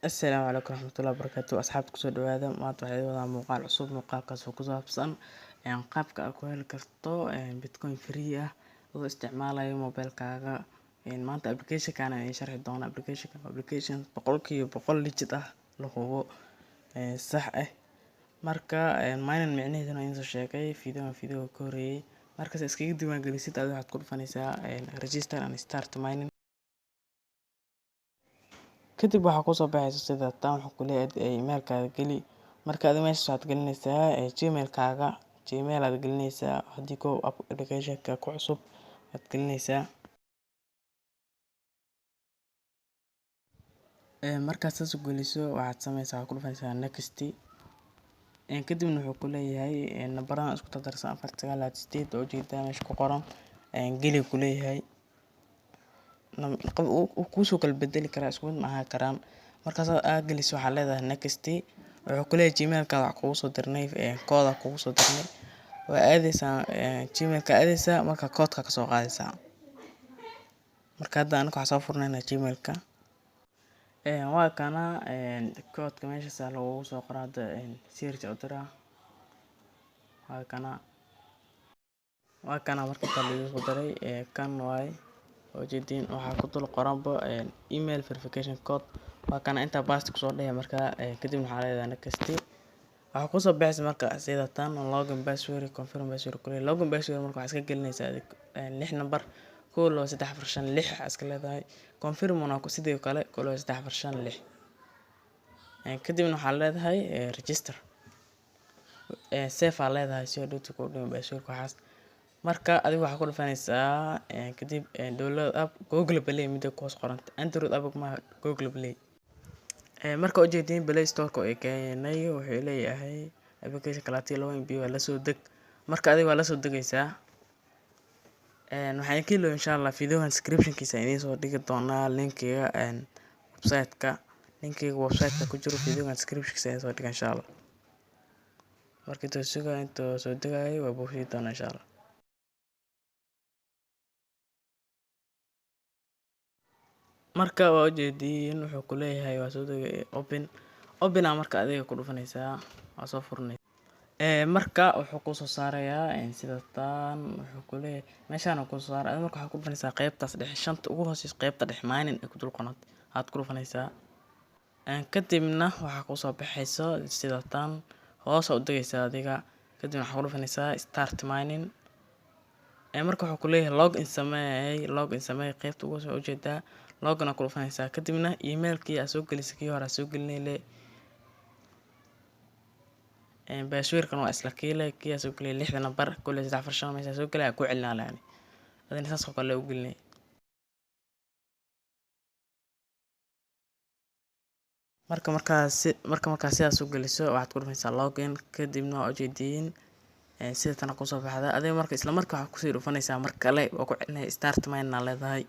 Asalaamu calaykum waraxmatullaahi wabarakaatuh. Asxaabta kusoo dhawaada. Maanta waxaa idin wadaa muuqaal cusub. Muuqaalkaas oo ku saabsan qaabka aad ku heli karto Bitcoin free ah adoo isticmaalayo mobilkaaga. Maanta application-kan ayaan sharxi doonaa. Application boqolkiiba boqol legit ah, la hubo, sax ah. Marka mining micnaheeduna ayaan soo sheegay video ka horreeyay. Markaas iskaga diiwaangelisid adiga waxaad ku dhufanaysaa register and start mining. kadib waxaa kusoo baxaysa sida tan, waxaa ku leeyahay emailkaaga geli. Marka adiga meesha waxaad gelinaysaa gmailkaaga. Gmail aad gelinaysaa haddii ko applicationka ku cusub aad gelinaysaa. markaad saas u geliso waxaad samaysaa, waxaad ku dhufanaysaa next. kadibna wuxuu ku leeyahay nambaradan isku dardarsan 498 oo ujeedaa meesha ku qoran geli ku leeyahay. kuusoo kala bedeli karaa, isku mid ma aha karaan. Markaas aad geliso waxaa leedahay next. wuxuu ku leeyahay gmailkaada wax kugu soo dirnay kooda kugu soo dirnay. waa aadaysaa gmailka aadaysaa, marka koodka ka soo qaadaysaa. marka hadda aniga waxaan soo furnaynaa gmailka. waa kana koodka meeshaas lagu soo qoraa. hadda search u diraa. waa kana marka inta lagu soo diray kan waay ujeedin waxaa ku dul qoranba email verification code. waa kana inta basti kusoo dhaya. marka kadib waxaa leedahay next. waxaa kusoo baxaysa marka sida tan login password, confirm password kule. login password marka waxaa iska gelinaysaa 6 number 1 2 3 4 5 6 iska leedahay. confirm una sidoo kale 1 2 3 4 5 6. kadibna waxaa leedahay register. save aa leedahay si hadhowti ku dhiman password waxaas. marka adiga waxaa ku dhufanaysaa kadib download app Google Play mida ku hoos qoranta. Android app ma Google Play. marka ujeedin Play Store ka ee keenay wuxuu leeyahay application kalaati 2 MB waa la soo deg. marka adiga waa la soo degaysaa. waxaan ka ilooy inshallah video description kiisa idiin soo dhigi doonaa linkiga website-ka. linkiga website-ka ku jiro video description kiisa idiin soo dhiga inshallah. marka inta soo degay waa buuxi doonaa inshallah. marka waa ujeedin wuxuu ku leeyahay waa soo degay open marka adiga ku dhufanaysaa waa soo furnaysaa. marka wuxuu ku soo saarayaa sida tan. wuxuu ku leeyahay meeshaan ku soo saaray. marka waxaad ku dhufanaysaa qaybtaas dhexe shanta ugu hooseysa qaybta dhexe mining ee ku dul qoran aad ku dhufanaysaa. kadibna waxaa ku soo baxaysa sida tan hoos u degaysaa adiga. kadibna waxaad ku dhufanaysaa start mining. marka wuxuu ku leeyahay login samee qaybta ugu soo ujeedaa login ku dhufanaysaa. kadibna emailkii aad soo gelisay kii hore soo gelinayay password-kan waa isla kiile kii aad soo geliyay 6 number 1 2 3 4 5 meesha soo gelay ku celinaa laani. adina saas oo kale u gelinay. marka sidaas u geliso waxaad ku dhufanaysaa login. kadibna waa ujeedin sida tan ku soo baxda. adiga marka isla markaa waxaad kusii dhufanaysaa mar kale waa ku celinay start mining aa leedahay.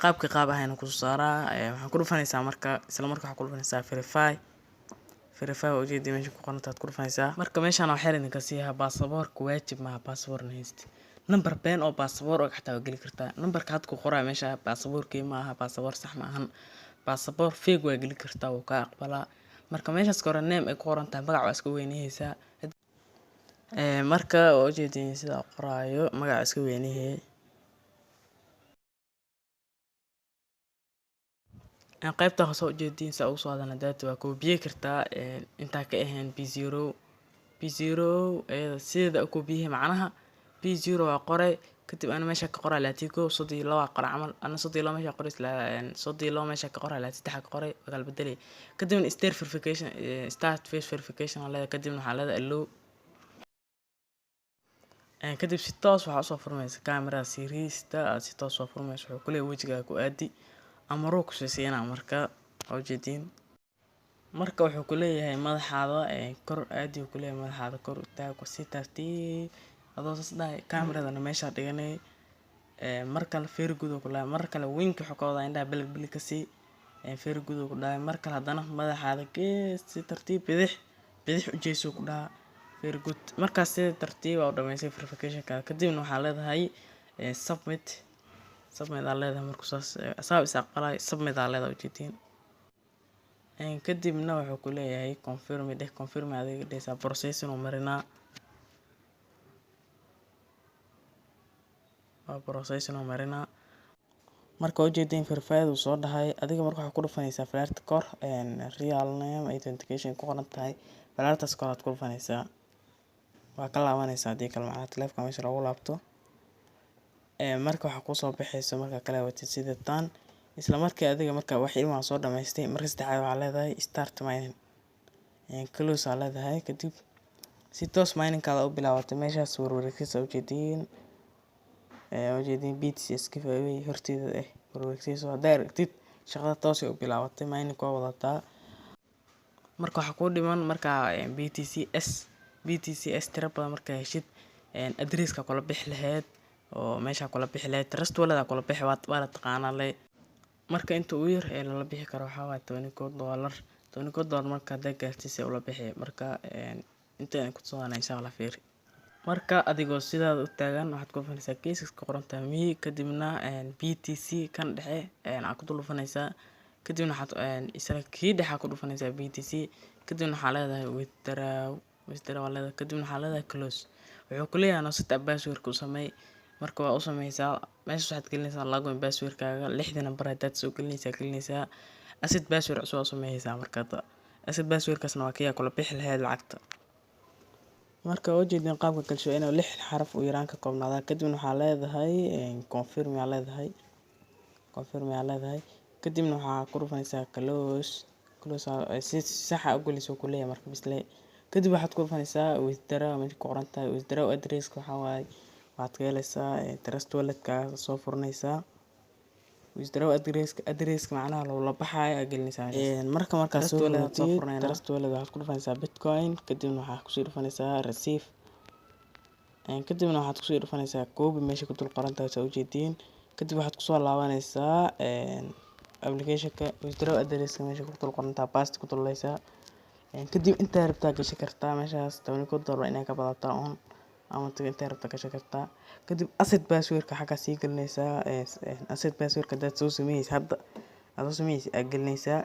qaab ahayna ku soo saaraa. waxaan ku dhufanaysaa marka isla markaa waxaad ku dhufanaysaa verify waa ujeedin meesha ku qoran taad ku dhufanaysaa. marka meeshaan waxaa idinka siiyaa baasaboorka waajib maaha baasaboorna hayst. number been oo baasaboor oo xataa waa geli kartaa. numberka had ku qoraa meesha baasaboorkii ma aha, baasaboor sax ma ahan. baasaboor fake waa geli kartaa wuu ka aqbalaa. marka meeshaas hore name ay ku qoran tahay magac waa iska weynaysaa. marka waa ujeedin sida qoraayo magac iska weynayay. qaybta hoose ujeedin saa ugu soo hadana data waa koobiye kartaa inta ka ahayn b0 sida ku biyaha macnaha b0 waa qoray. kadib ana meesha ka qoray laatigo 32 qoray camal. ana 32 meesha qoray 32 meesha ka qoray 3 ka qoray waa kala bedelay. kadibna start face verification la leeyahay. kadibna waxaa leedahay allow. kadib si toos waxaa soo furmaysa camera series-ta si toos soo furmaysa. wuxuu ku leeyahay wajiga ku aadi amaro ku siina marka ujeedin. marka wuxuu ku leeyahay madaxaada kor aadi ku leeyahay madaxaada kor taag si tartiib adoo saasday kameradana meesha dhiganay. marka feer guud ku leeyahay marka winki xogooda indha bil ka si feer guud ku dhaay. marka hadana madaxaada gees si tartiib bidix u jeeso ku dhaa feer guud. marka si tartiib u dhameysay verification-ka. kadibna waxaa leedahay submit aa leedahay. marka saas aqbalay submit aa leedahay ujeedin. kadibna wuxuu ku leeyahay confirm dheh, confirm adiga dhehaysaa processing uu marinaa, waa processing uu marinaa. Marka ujeedin verified uu soo dhahay, adiga marka waxaa ku dhufanaysaa falaarta kor real name authentication ku qoran tahay, falaartaas kor aad ku dhufanaysaa, waa ka laabanaysaa haddii kale macnaha taleefanka meesha lagu laabto. Marka waxaa kusoo baxayso marka kale watid sida tan, isla markii adiga marka wax ilmaha soo dhamaystay, marka saddexaad waxaa leedahay start mining, close aa leedahay. Kadib si toos mining kaada u bilaabatay meeshaas warwareegsiisa ujeediin BTC giveaway horteeda warwareegsiisa haddaa aragtid shaqada toos ay u bilaabatay, mining waa wadataa. Marka waxaa kuu dhiman marka BTCS tira badan marka heshid addresska kula bixi lahayd oo meesha kula bixi lahayd trust wallet kula bixi waa la taqaanaa le. Marka inta ugu yar ee lala bixi karo waxaa waaye $21 marka haddaa gaartay ula bixi. Marka inta ay ku soo insha Allah fiiri. Marka adigoo sidaada u taagan waxaad ku dhufanaysaa geeska ku qoran tahay mi, kadibna BTC kan dhexe aad ku dhufanaysaa, kadibna waxaad isla kii dhexe ku dhufanaysaa BTC, kadibna waxaa leedahay withdraw waa leedahay, kadibna waxaa leedahay close. Wuxuu ku leeyahay no set up password ku sameey. Marka waa u sameysaa meesha waxaad gelinaysaa login password kaaga 6 number hadaad soo gelinaysaa asset password cusub oo sameeyaysaa. Marka asset password kaasna waa kii kula bixi lahayd lacagta. Marka ujeedin qaabka galsho inuu 6 xaraf u yaraan ka koobnaada, kadibna waxaa leedahay confirm yaa leedahay, kadibna waxaa ku dhufanaysaa close si sax ah u geliso ku leeyahay. Marka bisle kadib waxaad ku dhufanaysaa withdraw meesha ku qoran tahay withdraw address waxaa waaye waxaad ka helaysaa trust wallet ka soo furanaysaa withdraw address macnaha la baxayo aad gelinaysaa. Marka soo furanaysaa trust wallet waxaad ku dhufanaysaa bitcoin, kadibna waxaad ku sii dhufanaysaa receive, kadibna waxaad ku sii dhufanaysaa copy meesha ku dul qoran tahay soo ujeedin. Kadib waxaad ku soo laabanaysaa application-ka withdraw address meesha ku dul qoran tahay paste ku dulaysaa. Kadib inta rabtaa gashi kartaa meeshaas $21 inay ka badataa ama inta rabtaa gashi kartaa. Kadib asset password ka xagga sii gelinaysaa asset password ka dad soo sameeyay hadda aad gelinaysaa.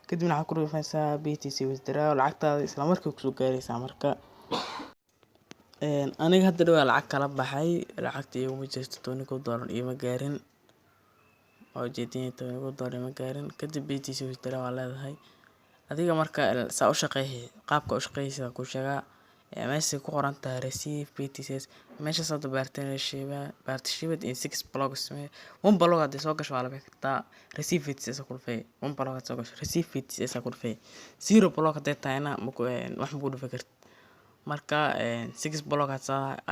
Kadibna waxaad ku dhufanaysaa BTC withdraw lacagtaada isla markii ku soo gaaraysaa. Marka aniga hadda dhawaa lacag kala baxay, lacagtii igu jirto $21 iyo ma gaarin oo ujeedin $21 ma gaarin. Kadib BTC withdraw waa leedahay. Adiga marka saa u shaqeeyay qaabka u shaqeeyay ku sheegaa meesha ku qoran tahay receive BTCs meesha soo partnership in 6 blocks 1 block hadii soo gasho waa la bixi kartaa receive BTCs ku dhufay 1 block soo gasho receive BTCs ku dhufay 0 block hadii tahayna wax ma ku dhufi kartid. Marka 6 block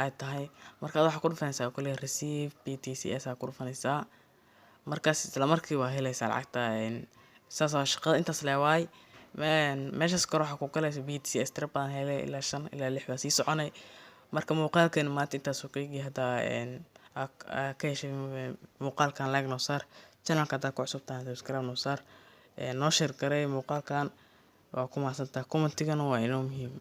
ay tahay marka waxa ku dhufanaysaa kulli receive BTCs ku dhufanaysaa. Markaas isla markii waa helaysaa lacagta saas shaqada intaas leeyahay. meeshaas kor waxa ku galaysa BTCs tira badan helay ilaa 5 ilaa 6 waa sii soconay. Marka muuqaalkan maanta intaas oo kaygi hadaa ka heshay muuqaalkan like noo saar, channelka hadaa ku cusub tahay subscribe noo saar, noo share garay muuqaalkan waa ku mahadsantahay, commentigana waa inoo muhiim.